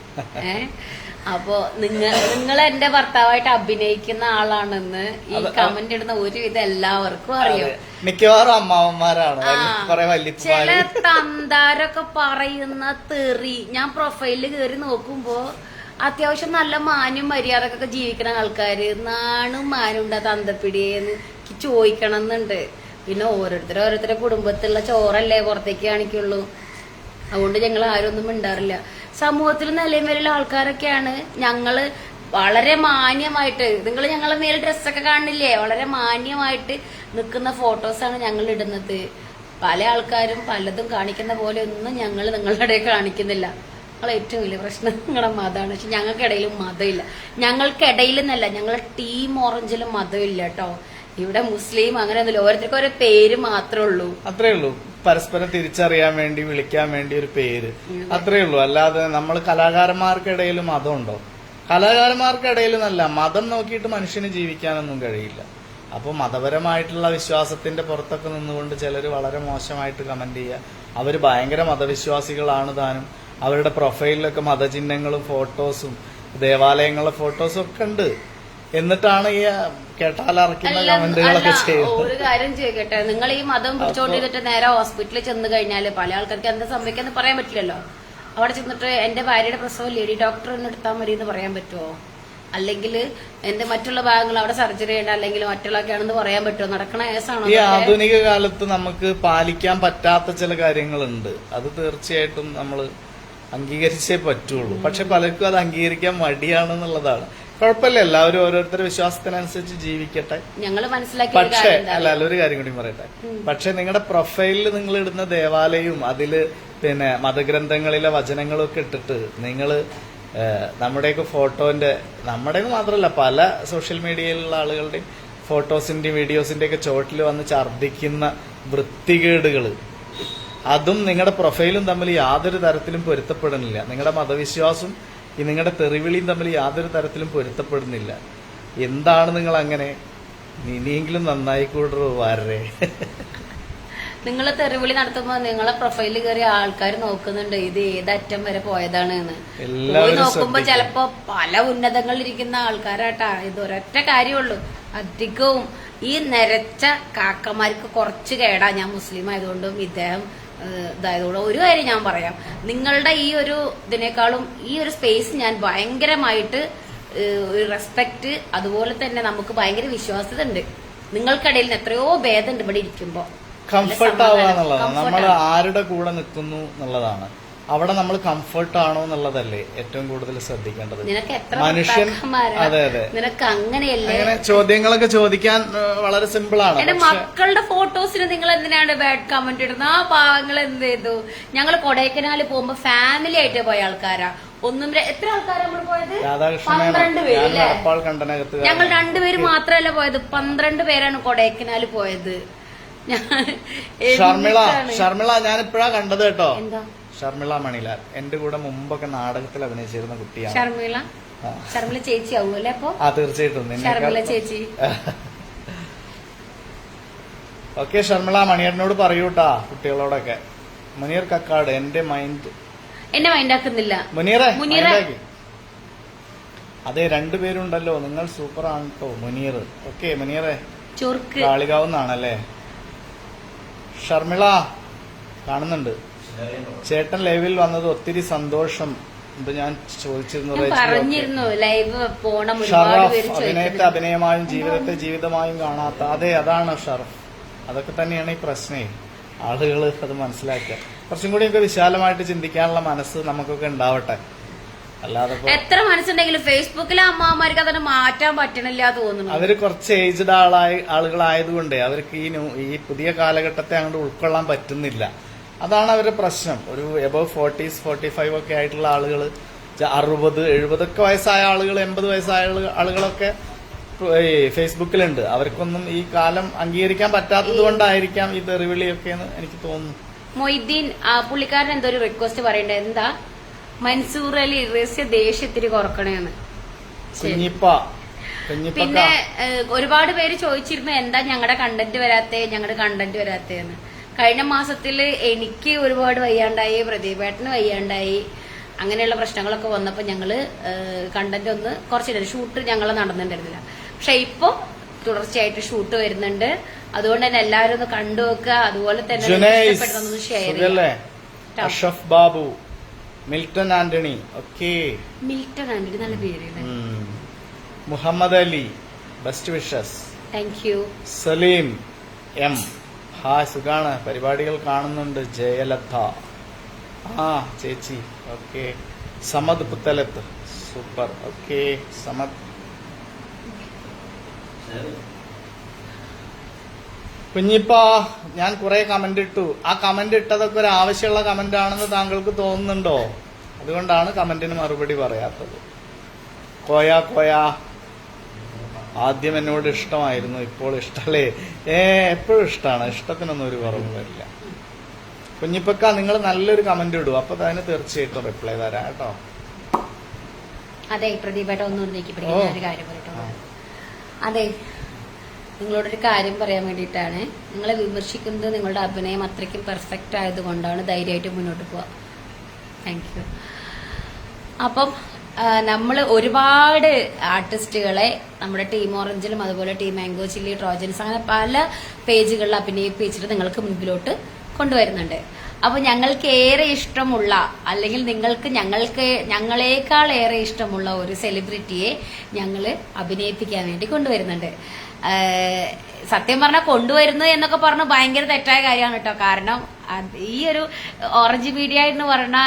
Speaker 1: അപ്പോ നിങ്ങൾ എന്റെ ഭർത്താവായിട്ട് അഭിനയിക്കുന്ന ആളാണെന്ന് ഈ കമന്റ് ഇടുന്ന ഒരുവിധം എല്ലാവർക്കും അറിയാം.
Speaker 2: മിക്കവാറും അമ്മാവന്മാരാണ്.
Speaker 1: ചില തന്താരൊക്കെ പറയുന്ന തെറി ഞാൻ പ്രൊഫൈലിൽ കയറി നോക്കുമ്പോ അത്യാവശ്യം നല്ല മാന്യം മര്യാദക്കൊക്കെ ജീവിക്കുന്ന ആൾക്കാര് നാണും മാനുണ്ട തന്തപ്പിടിയെന്ന് ചോദിക്കണം എന്നുണ്ട്. പിന്നെ ഓരോരുത്തരെ കുടുംബത്തിലുള്ള ചോറല്ലേ പുറത്തേക്ക് കാണിക്കുള്ളൂ. അതുകൊണ്ട് ഞങ്ങൾ ആരും ഒന്നും മിണ്ടാറില്ല. സമൂഹത്തിൽ നിലയും വരെയുള്ള ആൾക്കാരൊക്കെയാണ് ഞങ്ങള് വളരെ മാന്യമായിട്ട്, നിങ്ങൾ ഞങ്ങളെ മേൽ ഡ്രസ്സൊക്കെ കാണില്ലേ, വളരെ മാന്യമായിട്ട് നിൽക്കുന്ന ഫോട്ടോസാണ് ഞങ്ങൾ ഇടുന്നത്. പല ആൾക്കാരും പലതും കാണിക്കുന്ന പോലെ ഒന്നും ഞങ്ങൾ നിങ്ങളുടെ ഇടയിൽ കാണിക്കുന്നില്ല. ഞങ്ങളെ ഏറ്റവും വലിയ പ്രശ്നം നിങ്ങളുടെ മതമാണ്. പക്ഷെ ഞങ്ങൾക്കിടയിലും മതമില്ല. ഞങ്ങൾക്കിടയിൽ എന്നല്ല, ഞങ്ങളുടെ ടീം ഓറഞ്ചിലും മതമില്ല കേട്ടോ. ഇവിടെ മുസ്ലിം അങ്ങനെ ഒന്നുമില്ല. ഓരോരുത്തർക്കും ഓരോ പേര് മാത്രമേ ഉള്ളൂ.
Speaker 2: അത്രേ ഉള്ളൂ. പരസ്പരം തിരിച്ചറിയാൻ വേണ്ടി, വിളിക്കാൻ വേണ്ടി ഒരു പേര്, അത്രേ ഉള്ളൂ. അല്ലാതെ നമ്മൾ കലാകാരന്മാർക്കിടയിൽ മതമുണ്ടോ? കലാകാരന്മാർക്കിടയിൽ നല്ല മതം നോക്കിയിട്ട് മനുഷ്യന് ജീവിക്കാനൊന്നും കഴിയില്ല. അപ്പോൾ മതപരമായിട്ടുള്ള വിശ്വാസത്തിന്റെ പുറത്തൊക്കെ നിന്നുകൊണ്ട് ചിലർ വളരെ മോശമായിട്ട് കമന്റ് ചെയ്യുക. അവർ ഭയങ്കര മതവിശ്വാസികളാണ് താനും. അവരുടെ പ്രൊഫൈലിലൊക്കെ മതചിഹ്നങ്ങളും ഫോട്ടോസും ദേവാലയങ്ങളുടെ ഫോട്ടോസും ഒക്കെ ഉണ്ട്. എന്നിട്ടാണ് ഈ കേട്ടാലറക്കുന്ന കമന്റുകളൊക്കെ ചെയ്യുന്നത്.
Speaker 1: ഒരു കാര്യം ചോദിക്കട്ടെ, നിങ്ങൾ ഈ മതം പിടിച്ചോണ്ടിരുന്നിട്ട് നേരെ ഹോസ്പിറ്റലിൽ ചെന്ന് കഴിഞ്ഞാല് പല ആൾക്കാർക്ക് എന്താ സംഭവിക്കാന്ന് പറയാൻ പറ്റില്ലല്ലോ. അവിടെ ചെന്നിട്ട് എന്റെ ഭാര്യയുടെ പ്രസവം ലേഡി ഡോക്ടറിന് എടുത്താൽ മതി എന്ന് പറയാൻ പറ്റുമോ? അല്ലെങ്കിൽ എന്റെ മറ്റുള്ള ഭാഗങ്ങൾ അവിടെ സർജറി ചെയ്യണ്ട, അല്ലെങ്കിൽ മറ്റുള്ളതൊക്കെയാണെന്ന് പറയാൻ പറ്റുമോ? നടക്കണ കേസാണോ?
Speaker 2: ഈ ആധുനിക കാലത്ത് നമുക്ക് പാലിക്കാൻ പറ്റാത്ത ചില കാര്യങ്ങളുണ്ട്. അത് തീർച്ചയായിട്ടും നമ്മൾ അംഗീകരിച്ചേ പറ്റുള്ളൂ. പക്ഷെ പലർക്കും അത് അംഗീകരിക്കാൻ മടിയാണെന്നുള്ളതാണ്. കുഴപ്പമില്ല, എല്ലാവരും ഓരോരുത്തരുടെ വിശ്വാസത്തിനനുസരിച്ച് ജീവിക്കട്ടെ.
Speaker 1: ഞങ്ങൾ മനസ്സിലാക്കി.
Speaker 2: പക്ഷേ ഒരു കാര്യം കൂടി പറയട്ടെ. പക്ഷെ നിങ്ങളുടെ പ്രൊഫൈലിൽ നിങ്ങൾ ഇടുന്ന ദേവാലയവും അതില് പിന്നെ മതഗ്രന്ഥങ്ങളിലെ വചനങ്ങളും ഒക്കെ ഇട്ടിട്ട് നിങ്ങള് നമ്മുടെയൊക്കെ ഫോട്ടോന്റെ, നമ്മുടെ മാത്രമല്ല പല സോഷ്യൽ മീഡിയയിലുള്ള ആളുകളുടെയും ഫോട്ടോസിന്റെയും വീഡിയോസിന്റെ ഒക്കെ ചോട്ടിൽ വന്ന് ഛർദ്ദിക്കുന്ന വൃത്തികേടുകള്, അതും നിങ്ങളുടെ പ്രൊഫൈലും തമ്മിൽ യാതൊരു തരത്തിലും പൊരുത്തപ്പെടുന്നില്ല. നിങ്ങളുടെ മതവിശ്വാസവും ഈ നിങ്ങളുടെ തെറിവിളിയും തമ്മിൽ യാതൊരു തരത്തിലും പൊരുത്തപ്പെടുന്നില്ല. എന്താണ് നിങ്ങൾ അങ്ങനെ? ഇനിയെങ്കിലും നന്നായി കൂടറോ വരേ.
Speaker 1: നിങ്ങൾ തെറിവിളി നടത്തുമ്പോ നിങ്ങളെ പ്രൊഫൈലിൽ കയറിയ ആൾക്കാർ നോക്കുന്നുണ്ട് ഇത് ഏതറ്റം വരെ പോയതാണ് എന്ന്. പോയി നോക്കുമ്പോ ചിലപ്പോ പല ഉന്നതങ്ങളിലിരിക്കുന്ന ആൾക്കാരാട്ടാ. ഇത് ഒരൊറ്റ കാര്യമുള്ളൂ, അധികവും ഈ നരച്ച കാക്കമാർക്ക് കുറച്ച് കേടാ. ഞാൻ മുസ്ലിം ആയതുകൊണ്ടും ഇദ്ദേഹം ഇതായതുകൊണ്ടും ഒരു കാര്യം ഞാൻ പറയാം, നിങ്ങളുടെ ഈ ഒരു ഇതിനേക്കാളും ഈ ഒരു സ്പേസ് ഞാൻ ഭയങ്കരമായിട്ട് ഒരു റെസ്പെക്ട്, അതുപോലെ തന്നെ നമുക്ക് ഭയങ്കര വിശ്വാസ്യത ഉണ്ട്. നിങ്ങൾക്കിടയിൽ എത്രയോ ഭേദമുണ്ട് ഇവിടെ ഇരിക്കുമ്പോ.
Speaker 2: കംഫർട്ട് ആവുക എന്നുള്ളതാണ്. നമ്മൾ ആരുടെ കൂടെ നിൽക്കുന്നു എന്നുള്ളതാണ്. അവിടെ നമ്മൾ കംഫർട്ട് ആണോ എന്നുള്ളതല്ലേ ഏറ്റവും കൂടുതൽ ശ്രദ്ധിക്കേണ്ടത്. മനുഷ്യൻ അതെ അതെ
Speaker 1: നിനക്ക് അങ്ങനെയല്ലേ
Speaker 2: അങ്ങനെ ചോദ്യങ്ങളൊക്കെ ചോദിക്കാൻ വളരെ സിമ്പിൾ ആണ്.
Speaker 1: എന്റെ മക്കളുടെ ഫോട്ടോസിന് നിങ്ങൾ എന്തിനാണ് ബാഡ് കമന്റ് ഇടുന്നത്? ആ പാവങ്ങൾ എന്ത് ചെയ്തു? ഞങ്ങൾ കൊടൈക്കനാല് പോകുമ്പോ ഫാമിലി ആയിട്ട് പോയ ആൾക്കാരാ. എത്ര ആൾക്കാരാ നമ്മൾ പോയത്? 12 പേര്. ഞങ്ങൾ 2 പേര് മാത്രമല്ല പോയത്, 12 പേരാണ് കൊടൈക്കനാല് പോയത്.
Speaker 2: ഷർമിള ഞാൻ ഇപ്പഴാ കണ്ടത് കേട്ടോ. ഷർമിള മണിലാൽ എന്റെ കൂടെ മുമ്പൊക്കെ നാടകത്തിൽ അഭിനയിച്ചിരുന്ന കുട്ടിയാണ്.
Speaker 1: ഷർമിള ചേച്ചി ആവുമല്ലേ അപ്പൊ?
Speaker 2: ആ തീർച്ചയായിട്ടും
Speaker 1: ഷർമിള ചേച്ചി.
Speaker 2: ഓക്കെ ഷർമിള, മണിയറിനോട് പറയൂട്ടാ കുട്ടികളോടൊക്കെ. മുനീർ കക്കാട് എന്നെ മൈൻഡ് ആക്കുന്നില്ല. മുനീറെ അതെ, 2 പേരുണ്ടല്ലോ, നിങ്ങൾ സൂപ്പർ ആണ് കേട്ടോ മുനീർ. ഓക്കെ മുനീറെ കാളികാവുന്നാണല്ലേ. ഷർമിള കാണുന്നുണ്ട്. ചേട്ടൻ ലൈവിൽ വന്നത് ഒത്തിരി സന്തോഷം. ഇത് ഞാൻ ചോദിച്ചിരുന്നു. അഭിനയത്തെ അഭിനയമായും ജീവിതത്തെ ജീവിതമായും കാണാത്ത, അതെ അതാണ് ഷറഫ്. അതൊക്കെ തന്നെയാണ് ഈ പ്രശ്നേ. ആളുകൾ അത് മനസ്സിലാക്കുക, കുറച്ചും കൂടിയൊക്കെ വിശാലമായിട്ട് ചിന്തിക്കാനുള്ള മനസ്സ് നമുക്കൊക്കെ ഉണ്ടാവട്ടെ. അല്ലാതെ
Speaker 1: എത്ര മനസ്സുണ്ടെങ്കിലും ഫേസ്ബുക്കിലെ അമ്മമാർക്ക് അതിനെ മാറ്റാൻ പറ്റണില്ല തോന്നുന്നു.
Speaker 2: അവര് കുറച്ച് ഏജ്ഡ് ആളുകളായതുകൊണ്ട് അവർക്ക് ഈ പുതിയ കാലഘട്ടത്തെ അങ്ങോട്ട് ഉൾക്കൊള്ളാൻ പറ്റുന്നില്ല. അതാണ് അവരുടെ പ്രശ്നം. ഒരു എബവ് 40s 45 ഒക്കെ ആയിട്ടുള്ള ആളുകൾ, 60 70 വയസ്സായ ആളുകൾ, 80 വയസ്സായ ആളുകളൊക്കെ ഫേസ്ബുക്കിലുണ്ട്. അവർക്കൊന്നും ഈ കാലം അംഗീകരിക്കാൻ പറ്റാത്തത് കൊണ്ടായിരിക്കാം ഈ തെറിവിളിയൊക്കെ എന്ന് എനിക്ക് തോന്നുന്നു.
Speaker 1: മൊയ്തീൻ പുള്ളിക്കാരൻ എന്തോ ഒരു റിക്വസ്റ്റ് പറയണ്ടേ, എന്താ മൻസൂർ അലി റസ്യ ദേഷ്യത്തിരി കുറക്കണേന്ന്. പിന്നെ ഒരുപാട് പേര് ചോദിച്ചിരുന്നു എന്താ ഞങ്ങളുടെ കണ്ടന്റ് വരാത്തേന്ന്. കഴിഞ്ഞ മാസത്തില് എനിക്ക് ഒരുപാട് വയ്യാണ്ടായി, പ്രദീപേട്ടന് വയ്യാണ്ടായി, അങ്ങനെയുള്ള പ്രശ്നങ്ങളൊക്കെ വന്നപ്പോ ഞങ്ങള് കണ്ടന്റ് ഒന്ന് കുറച്ചില്ല, ഷൂട്ട് ഞങ്ങൾ നടന്നിട്ടുണ്ടായിരുന്നില്ല. പക്ഷെ ഇപ്പൊ തുടർച്ചയായിട്ട് ഷൂട്ട് വരുന്നുണ്ട്. അതുകൊണ്ട് തന്നെ എല്ലാവരും ഒന്ന് കണ്ടു നോക്കുക. അതുപോലെ തന്നെ ഷെയർ ചെയ്യുക.
Speaker 2: Ashraf Babu, Milton Antony, okay
Speaker 1: Milton Antony നല്ല പേര്.
Speaker 2: Muhammad Ali, best wishes.
Speaker 1: Thank you.
Speaker 2: Saleem M, hi സുഖാണ്, പരിപാടികൾ കാണുന്നുണ്ട്. ജയലത, ആ ചേച്ചി okay. Samad Puthalath super okay. Samad Kunjippa, ഞാൻ കുറെ കമന്റ് ഇട്ടു. ആ കമന്റ് ഇട്ടതൊക്കെ ഒരു ആവശ്യമുള്ള കമന്റ് ആണെന്ന് താങ്കൾക്ക് തോന്നുന്നുണ്ടോ? അതുകൊണ്ടാണ് കമന്റിന് മറുപടി പറയാത്തത്. കോയാ കോയാ, ആദ്യം എന്നോട് ഇഷ്ടമായിരുന്നു, ഇപ്പോൾ ഇഷ്ടല്ലേ? എപ്പോഴും ഇഷ്ടമാണ്, ഇഷ്ടത്തിനൊന്നും ഒരു കുറവും വരില്ല. കുഞ്ഞിപ്പക്ക, നിങ്ങൾ നല്ലൊരു കമന്റ് ഇടൂ, അപ്പൊ അതിന് തീർച്ചയായിട്ടും റിപ്ലൈ തരാം കേട്ടോ.
Speaker 1: അതെ പ്രദീപേട്ട ഒന്നും ഒരു കാര്യം പറയട്ടോ. അതെ, നിങ്ങളോടൊരു കാര്യം പറയാൻ വേണ്ടിയിട്ടാണ്. നിങ്ങളെ വിമർശിക്കുന്നത് നിങ്ങളുടെ അഭിനയം അത്രയ്ക്കും പെർഫെക്റ്റ് ആയതുകൊണ്ടാണ്. ധൈര്യമായിട്ട് മുന്നോട്ട് പോവാം. Thank you. അപ്പം നമ്മൾ ഒരുപാട് ആർട്ടിസ്റ്റുകളെ നമ്മുടെ ടീം ഓറഞ്ചിലും അതുപോലെ ടീം മാംഗോ ചില്ലി, ട്രോജൻസ്, അങ്ങനെ പല പേജുകളിൽ അഭിനയിപ്പിച്ചിട്ട് നിങ്ങൾക്ക് മുൻപിലോട്ട് കൊണ്ടുവരുന്നുണ്ട്. അപ്പൊ ഞങ്ങൾക്ക് ഏറെ ഇഷ്ടമുള്ള, അല്ലെങ്കിൽ ഞങ്ങളെക്കാൾ ഏറെ ഇഷ്ടമുള്ള ഒരു സെലിബ്രിറ്റിയെ ഞങ്ങൾ അഭിനയിപ്പിക്കാൻ വേണ്ടി കൊണ്ടുവരുന്നുണ്ട്. സത്യം പറഞ്ഞാൽ കൊണ്ടുവരുന്നത് എന്നൊക്കെ പറഞ്ഞ് ഭയങ്കര തെറ്റായ കാര്യമാണ് കേട്ടോ. കാരണം ഈ ഒരു ഓറഞ്ച് മീഡിയ എന്ന് പറഞ്ഞ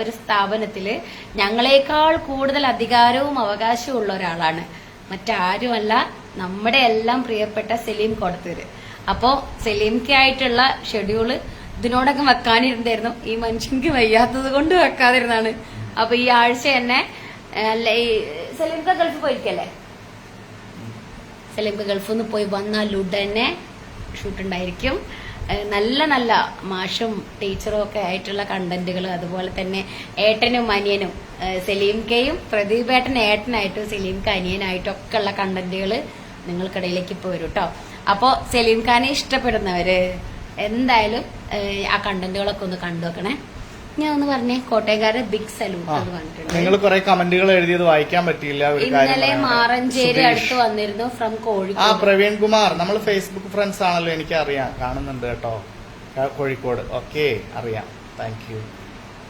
Speaker 1: ഒരു സ്ഥാപനത്തില് ഞങ്ങളെക്കാൾ കൂടുതൽ അധികാരവും അവകാശവും ഉള്ള ഒരാളാണ്, മറ്റാരുമല്ല, നമ്മുടെ എല്ലാം പ്രിയപ്പെട്ട സലീം കൊടത്തൂര്. അപ്പോ സലീംക്കായിട്ടുള്ള ഷെഡ്യൂള് ഇതിനോടൊക്കെ വെക്കാനിരുന്നായിരുന്നു. ഈ മനുഷ്യൻക്ക് വയ്യാത്തത് കൊണ്ട് വെക്കാതിരുന്നാണ്. അപ്പൊ ഈ ആഴ്ച തന്നെ സലീംക്ക ഗൾഫിൽ പോയിരിക്കല്ലേ? സലീംക്ക ഗൾഫിൽ നിന്ന് പോയി വന്നാൽ ഉടനെ ഷൂട്ടുണ്ടായിരിക്കും. നല്ല നല്ല മാഷും ടീച്ചറും ഒക്കെ ആയിട്ടുള്ള കണ്ടന്റുകൾ, അതുപോലെ തന്നെ ഏട്ടനും അനിയനും, സലീംക്കയും പ്രദീപേട്ടൻ ഏട്ടനായിട്ടും സലീംക്ക അനിയനായിട്ടും ഒക്കെ ഉള്ള കണ്ടന്റുകൾ നിങ്ങൾക്കിടയിലേക്ക് ഇപ്പൊ വരും കേട്ടോ. അപ്പോ സലീം ഖാനെ ഇഷ്ടപ്പെടുന്നവര് എന്തായാലും ആ കണ്ടന്റുകളൊക്കെ ഒന്ന് കണ്ടു വെക്കണേ. ഞാൻ ഒന്ന് പറഞ്ഞേ, കോട്ടയംകാരുടെ ബിഗ് സലൂട്ട് എന്ന് പറഞ്ഞിട്ടുണ്ട്.
Speaker 2: നിങ്ങൾ കുറെ കമന്റുകൾ എഴുതിയത് വായിക്കാൻ പറ്റിയില്ല.
Speaker 1: ഇന്നലെ മാറഞ്ചേരി അടുത്ത് വന്നിരുന്നു ഫ്രം കോഴിക്കോട്.
Speaker 2: പ്രവീൺ കുമാർ, നമ്മൾ ഫേസ്ബുക്ക് ഫ്രണ്ട്സ് ആണല്ലോ, എനിക്ക് അറിയാം, കാണുന്നുണ്ട് കേട്ടോ. കോഴിക്കോട് ഓക്കെ, അറിയാം. Thank you.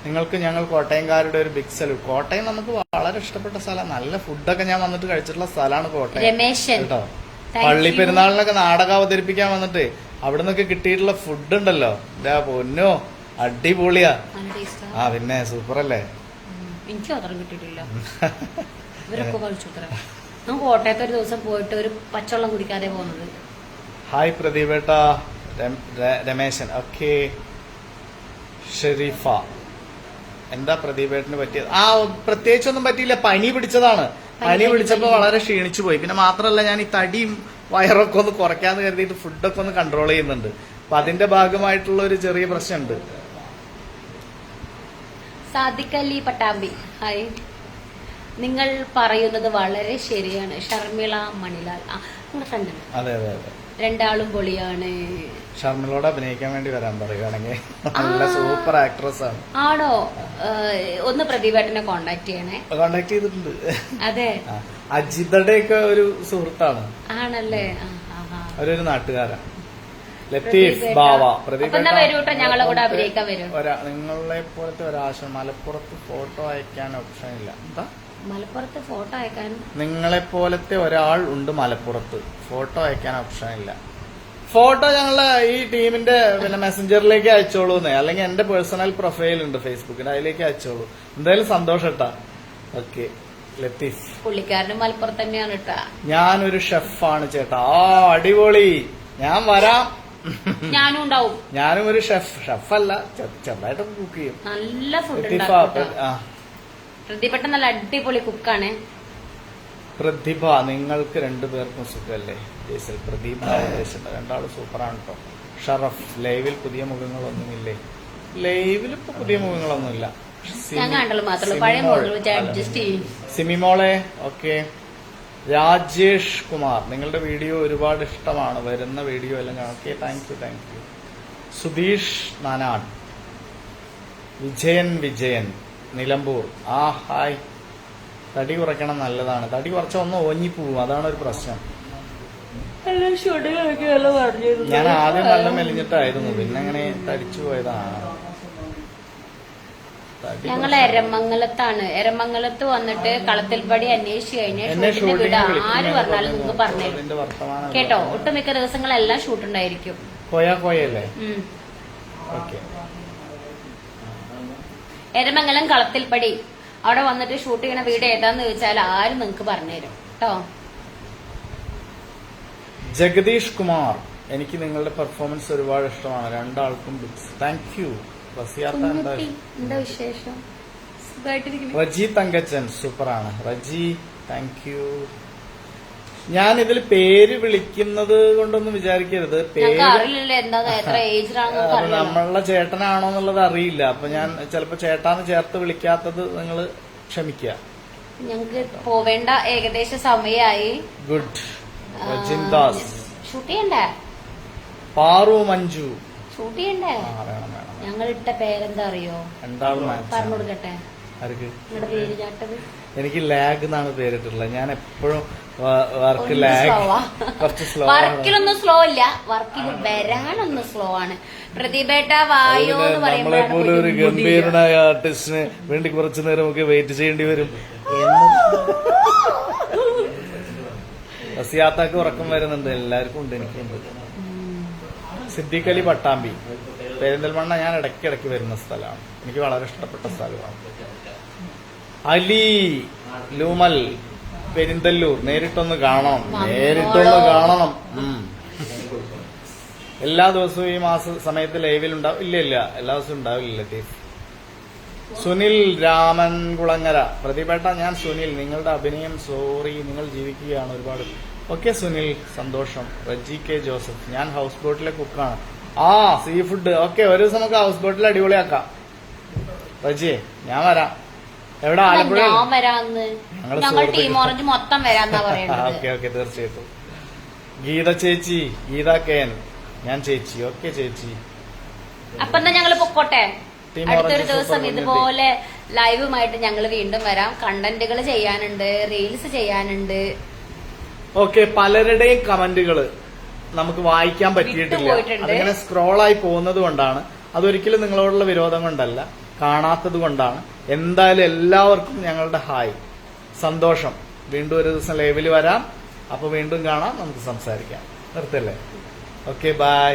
Speaker 2: നിങ്ങൾക്ക് ഞങ്ങൾ കോട്ടയംകാരുടെ ഒരു ബിഗ് സലൂട്ട്. കോട്ടയം നമുക്ക് വളരെ ഇഷ്ടപ്പെട്ട സ്ഥലം, നല്ല ഫുഡൊക്കെ ഞാൻ വന്നിട്ട് കഴിച്ചിട്ടുള്ള സ്ഥലമാണ് കോട്ടയം കേട്ടോ. പള്ളി പെരുന്നാളിനൊക്കെ നാടകം അവതരിപ്പിക്കാൻ വന്നിട്ട് അവിടെ നിന്നൊക്കെ കിട്ടിയിട്ടുള്ള ഫുഡ് ഉണ്ടല്ലോ, എന്താ പൊന്നോ, അടിപൊളിയാ. ആ പിന്നെ സൂപ്പർ അല്ലേ?
Speaker 1: എനിക്ക് മാത്രം കിട്ടിയിട്ടില്ല, ഇവരൊക്കെ കഴിച്ചു. കോട്ടയത്ത് ഒരു ദിവസം പോയിട്ട് ഒരു പച്ചവെള്ളം കുടിക്കാതെ പോകുന്നത്.
Speaker 2: ഹായ് പ്രദീപേട്ട, രമേശൻ ഓക്കെ. ഷെരീഫ, എന്താ പ്രദീപേട്ടന് പറ്റിയത്? പ്രത്യേകിച്ചൊന്നും പറ്റിയില്ല, പനി പിടിച്ചതാണ്. പനി പിടിച്ചപ്പോ വളരെ ക്ഷീണിച്ചു പോയി. പിന്നെ മാത്രമല്ല, ഞാൻ ഈ തടിയും വയറൊക്കെ ഒന്ന് കുറയ്ക്കാന്ന് കരുതിയിട്ട് ഫുഡൊക്കെ ഒന്ന് കൺട്രോൾ ചെയ്യുന്നുണ്ട്. അപ്പൊ അതിന്റെ ഭാഗമായിട്ടുള്ള ഒരു ചെറിയ പ്രശ്നമുണ്ട്.
Speaker 1: സാദിഖ് അലി പട്ടാമ്പി, ഹായ്. നിങ്ങൾ പറയുന്നത് വളരെ ശരിയാണ്. ഷർമിള മണിലാൽ, നിങ്ങളുടെ ഫ്രണ്ടാണ്.
Speaker 2: അതെ അതെ അതെ,
Speaker 1: രണ്ടാളും പൊളിയാണ്.
Speaker 2: ഷർമിളോട് അഭിനയിക്കാൻ വേണ്ടി വരാൻ പറയുകയാണെങ്കിൽ നല്ല സൂപ്പർ ആക്ട്രസ് ആണ്. ആണോ?
Speaker 1: ഒന്ന് പ്രദീപേട്ടനെ കോണ്ടാക്ട് ചെയ്യണേ.
Speaker 2: കോണ്ടാക്ട് ചെയ്തിട്ടുണ്ട്.
Speaker 1: അതെ,
Speaker 2: അജിതയുടെ ഒക്കെ ഒരു സുഹൃത്താണ്.
Speaker 1: ആണല്ലേ?
Speaker 2: അവരൊരു നാട്ടുകാരാണ്. ലത്തീഫ് ബാവ,
Speaker 1: ഞങ്ങളെ കൂടെ അഭിനയിക്കാൻ വരും.
Speaker 2: നിങ്ങളെ പോലത്തെ ഒരാശ മലപ്പുറത്ത് ഫോട്ടോ അയക്കാൻ ഓപ്ഷൻ ഇല്ല. എന്താ
Speaker 1: മലപ്പുറത്ത് ഫോട്ടോ അയക്കാൻ?
Speaker 2: നിങ്ങളെ പോലത്തെ ഒരാൾ ഉണ്ട് മലപ്പുറത്ത്, ഫോട്ടോ അയക്കാൻ ഓപ്ഷൻ ഇല്ല. ഫോട്ടോ ഞങ്ങളെ ഈ ടീമിന്റെ പിന്നെ മെസ്സഞ്ചറിലേക്ക് അയച്ചോളൂന്നേ, അല്ലെങ്കിൽ എന്റെ പേഴ്സണൽ പ്രൊഫൈൽ ഉണ്ട് ഫേസ്ബുക്കിൽ, അതിലേക്ക് അയച്ചോളൂ. എന്തായാലും സന്തോഷട്ടാ. ഓക്കെ ലത്തീഫ്,
Speaker 1: പുള്ളിക്കാരനും മലപ്പുറത്ത് തന്നെയാണ് കേട്ടാ.
Speaker 2: ഞാനൊരു ഷെഫാണ് ചേട്ടാ. അടിപൊളി, ഞാൻ വരാം.
Speaker 1: ഞാനും ഉണ്ടാവും.
Speaker 2: ഞാനും ഒരു ഷെഫല്ല, ചെറുതായിട്ട് കുക്ക് ചെയ്യും.
Speaker 1: നല്ല ഫുഡ്. പ്രതിഭട്ട നല്ല അടിപൊളി കുക്കാണ്.
Speaker 2: പ്രതിഭ, നിങ്ങൾക്ക് രണ്ടുപേർക്കും സുഖല്ലേ? ജയ്സൽ, പ്രദീപ്, രണ്ടാളും സൂപ്പറാണ് കേട്ടോ. ഷറഫ്, ലൈവിൽ പുതിയ മുഖങ്ങളൊന്നുമില്ലേ? ലൈവിൽ ഇപ്പൊ പുതിയ മുഖങ്ങളൊന്നുമില്ല, സിമിമോളെ ഓക്കെ. രാജേഷ് കുമാർ, നിങ്ങളുടെ വീഡിയോ ഒരുപാട് ഇഷ്ടമാണ്, വരുന്ന വീഡിയോ എല്ലാം കാണാം. Okay, thank you. Sudheesh Nanad, Vijayan Nilambur, hi. തടി കുറയ്ക്കണം, നല്ലതാണ്. തടി കുറച്ച ഒന്ന് ഓഞ്ഞിപ്പോവും, അതാണ് ഒരു പ്രശ്നം. ഞാൻ ആദ്യം നല്ല മെലിഞ്ഞിട്ടായിരുന്നു, പിന്നെ അങ്ങനെ തടിച്ചു പോയതാണ്.
Speaker 1: ഞങ്ങൾ എരമംഗലത്താണ്. എരമംഗലത്ത് വന്നിട്ട് കളത്തിൽപ്പടി അന്വേഷിച്ചു കഴിഞ്ഞാൽ ആര് പറഞ്ഞാലും നിങ്ങൾക്ക് പറഞ്ഞു കേട്ടോ. ഒട്ടുമിക്ക ദിവസങ്ങളെല്ലാം ഷൂട്ടുണ്ടായിരിക്കും. എരമംഗലം കളത്തിൽപ്പടി. അവിടെ വന്നിട്ട് ഷൂട്ട് ചെയ്യണ വീട് ഏതാന്ന് ചോദിച്ചാൽ ആരും നിങ്ങക്ക് പറഞ്ഞുതരും കേട്ടോ.
Speaker 2: ജഗദീഷ് കുമാർ, എനിക്ക് നിങ്ങളുടെ പെർഫോമൻസ് ഒരുപാട് ഇഷ്ടമാണ്. രണ്ടാൾക്കും താങ്ക് യു.
Speaker 1: എന്താ വിശേഷം? സുഖമായിട്ടിരിക്കുന്നു.
Speaker 2: റജി തങ്കച്ചൻ സൂപ്പറാണ്. Reji thank you. ഞാൻ ഇതിൽ പേര് വിളിക്കുന്നത് കൊണ്ടൊന്നും വിചാരിക്കരുത്. പേര്
Speaker 1: അറിയില്ലല്ലോ എന്താ എത്ര ഏജിലാണെന്ന്.
Speaker 2: നമ്മളുടെ ചേട്ടനാണോ എന്നുള്ളത് അറിയില്ല. അപ്പൊ ഞാൻ ചിലപ്പോ ചേട്ടാന്ന് ചേർത്ത് വിളിക്കാത്തത് നിങ്ങൾ ക്ഷമിക്കുക.
Speaker 1: ഞങ്ങക്ക് പോവേണ്ട ഏകദേശ സമയമായി.
Speaker 2: ഗുഡ്. രജിൻദാസ്
Speaker 1: ഷൂട്ട് ചെയ്യണ്ടേ?
Speaker 2: പാറു മഞ്ജു
Speaker 1: ഷൂട്ട് ചെയ്യണ്ടേ?
Speaker 2: വേണം വേണം.
Speaker 1: ഞങ്ങൾ ഇട്ട പേരെന്താ അറിയോ? പറഞ്ഞു കൊടുക്കട്ടെ.
Speaker 2: ആർക്ക്?
Speaker 1: നിങ്ങളുടെ പേര് ചാട്ടത്
Speaker 2: എനിക്ക് ലാഗ് എന്നാണ് പേരിട്ടുള്ളത്. ഞാൻ എപ്പോഴും വർക്ക് ലാഗ് കുറച്ച് സ്ലോ.
Speaker 1: വർക്കിലൊന്നും സ്ലോ ഇല്ല, വർക്കിൽ വരാനൊന്നും സ്ലോ ആണ്. പ്രതിഭേട്ട വായോ എന്ന്
Speaker 2: നമ്മളെ പോലെ ഒരു ഗംഭീരനായ ആർട്ടിസ്റ്റിന് വേണ്ടി കുറച്ചു നേരം ഒക്കെ വെയിറ്റ് ചെയ്യേണ്ടി വരും. റസിയാത്താക്ക് ഉറക്കം വരുന്നുണ്ട്. എല്ലാവർക്കും ഉണ്ട്, എനിക്കുണ്ട്. സിദ്ദീഖ് അലി പട്ടാമ്പി, പെരിന്തൽമണ്ണ ഞാൻ ഇടയ്ക്കിടയ്ക്ക് വരുന്ന സ്ഥലമാണ്. എനിക്ക് വളരെ ഇഷ്ടപ്പെട്ട സ്ഥലമാണ്. അലി ലൂമൽ പെരിന്തല്ലൂർ, നേരിട്ടൊന്ന് കാണണം. എല്ലാ ദിവസവും ഈ സമയത്ത് ലൈവിൽ ഉണ്ടാവും? ഇല്ല, എല്ലാ ദിവസവും ഉണ്ടാവില്ല. സുനിൽ രാമൻകുളങ്ങര, പ്രതിഭേട്ട ഞാൻ സുനിൽ, നിങ്ങളുടെ അഭിനയം സോറി, നിങ്ങൾ ജീവിക്കുകയാണ് ഒരുപാട്. ഓക്കെ സുനിൽ, സന്തോഷം. റജി കെ ജോസഫ്, ഞാൻ ഹൗസ് ബോട്ടിലെ കുക്കാണ്. Sea food. ഓക്കെ, ഒരു ദിവസം നമുക്ക് ഹൗസ് ബോട്ടിൽ അടിപൊളിയാക്കാം. റജിയെ ഞാൻ വരാം. എവിടെ? ആലപ്പുഴ.
Speaker 1: ഞാൻ വരാന്ന്. ഞങ്ങൾ ടീം ഓറഞ്ച് മൊത്തം വരാന്നാ പറയുന്നത്.
Speaker 2: ഓക്കെ തീർച്ചയായിട്ടും. ഗീത ചേച്ചി, ഗീത കെൻ, ഞാൻ ചേച്ചി. ഓക്കെ ചേച്ചി.
Speaker 1: അപ്പൊ എന്നാ ഞങ്ങള് പൊക്കോട്ടെ. അടുത്തൊരു ദിവസം ഇതുപോലെ ലൈവുമായിട്ട് ഞങ്ങൾ വീണ്ടും വരാം. കണ്ടന്റുകൾ ചെയ്യാനുണ്ട്, റീൽസ് ചെയ്യാനുണ്ട്.
Speaker 2: ഓക്കെ, പലരുടെയും കമന്റുകള് നമുക്ക് വായിക്കാൻ പറ്റിയിട്ടില്ല. അതിങ്ങനെ സ്ക്രോളായി പോകുന്നത് കൊണ്ടാണ്. അതൊരിക്കലും നിങ്ങളോടുള്ള വിരോധം കൊണ്ടല്ല, കാണാത്തത് കൊണ്ടാണ്. എന്തായാലും എല്ലാവർക്കും ഞങ്ങളുടെ ഹായ്, സന്തോഷം. വീണ്ടും ഒരു ദിവസം ലൈവിൽ വരാം. അപ്പൊ വീണ്ടും കാണാം, നമുക്ക് സംസാരിക്കാം. നിർത്തല്ലേ? Okay, by.